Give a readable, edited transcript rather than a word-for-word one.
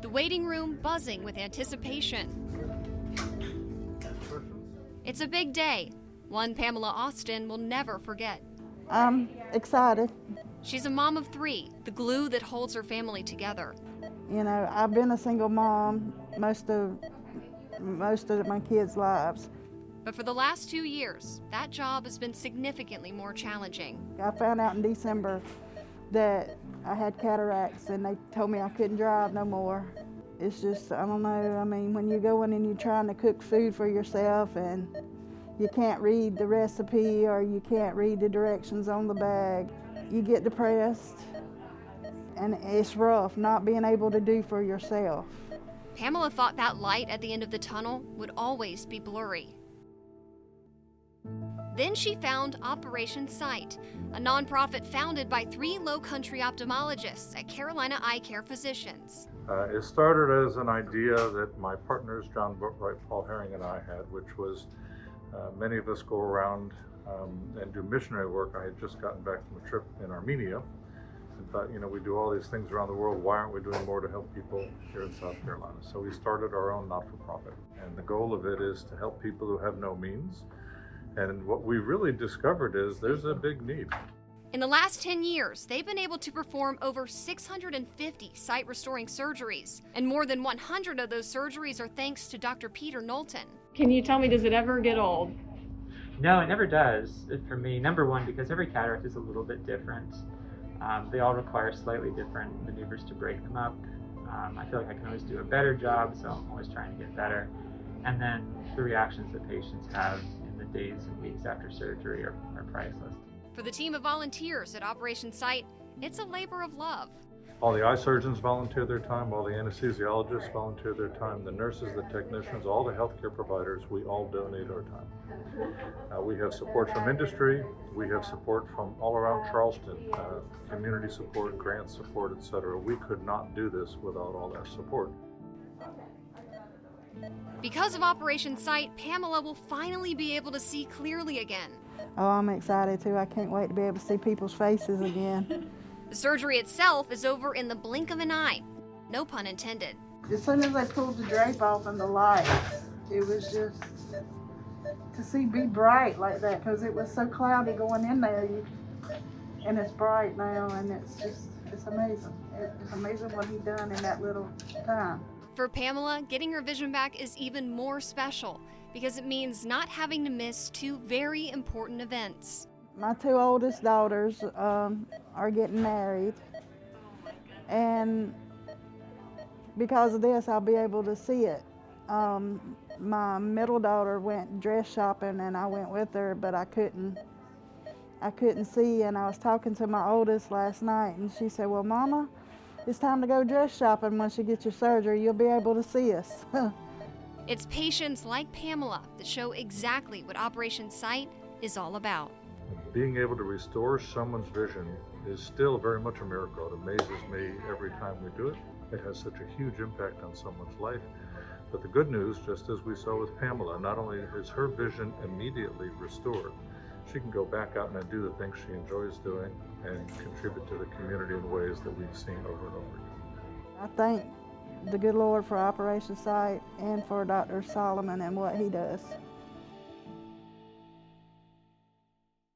the waiting room buzzing with anticipation. It's a big day, one Pamela Austin will never forget. I'm excited. She's a mom of 3, the glue that holds her family together. You know, I've been a single mom most of my kids' lives. But for the last 2 years, that job has been significantly more challenging. I found out in December that I had cataracts and they told me I couldn't drive no more. It's just, I don't know, I mean, when you go in and you're trying to cook food for yourself and you can't read the recipe or you can't read the directions on the bag, you get depressed and it's rough not being able to do for yourself. Pamela thought that light at the end of the tunnel would always be blurry. Then she found Operation Sight, a nonprofit founded by 3 Lowcountry ophthalmologists at Carolina Eyecare Physicians. It started as an idea that my partners, John Boatwright, Paul Herring, and I had, which was many of us go around and do missionary work. I had just gotten back from a trip in Armenia and thought, you know, we do all these things around the world. Why aren't we doing more to help people here in South Carolina? So we started our own not-for-profit. And the goal of it is to help people who have no means. And what we really discovered is there's a big need. In the last 10 years, they've been able to perform over 650 sight-restoring surgeries, and more than 100 of those surgeries are thanks to Dr. Peter Knowlton. Can you tell me, does it ever get old? No, it never does for me. Number one, because every cataract is a little bit different. They all require slightly different maneuvers to break them up. I feel like I can always do a better job, so I'm always trying to get better. And then the reactions that patients have in the days and weeks after surgery are priceless. For the team of volunteers at Operation Sight, it's a labor of love. All the eye surgeons volunteer their time, all the anesthesiologists volunteer their time, the nurses, the technicians, all the healthcare providers, we all donate our time. We have support from industry, we have support from all around Charleston, community support, grant support, etc. We could not do this without all that support. Because of Operation Sight, Pamela will finally be able to see clearly again. Oh, I'm excited too. I can't wait to be able to see people's faces again. The surgery itself is over in the blink of an eye. No pun intended. As soon as I pulled the drape off and the lights, it was just to see be bright like that, because it was so cloudy going in there. And it's bright now, and it's amazing. It's amazing what he's done in that little time. For Pamela, getting her vision back is even more special because it means not having to miss 2 very important events. My 2 oldest daughters are getting married, and because of this, I'll be able to see it. My middle daughter went dress shopping, and I went with her, but I couldn't see, and I was talking to my oldest last night, and she said, "Well, Mama, it's time to go dress shopping. Once you get your surgery, you'll be able to see us." It's patients like Pamela that show exactly what Operation Sight is all about. Being able to restore someone's vision is still very much a miracle. It amazes me every time we do it. It has such a huge impact on someone's life. But the good news, just as we saw with Pamela, not only is her vision immediately restored, she can go back out and do the things she enjoys doing and contribute to the community in ways that we've seen over and over again. I thank the good Lord for Operation Sight and for Dr. Solomon and what he does.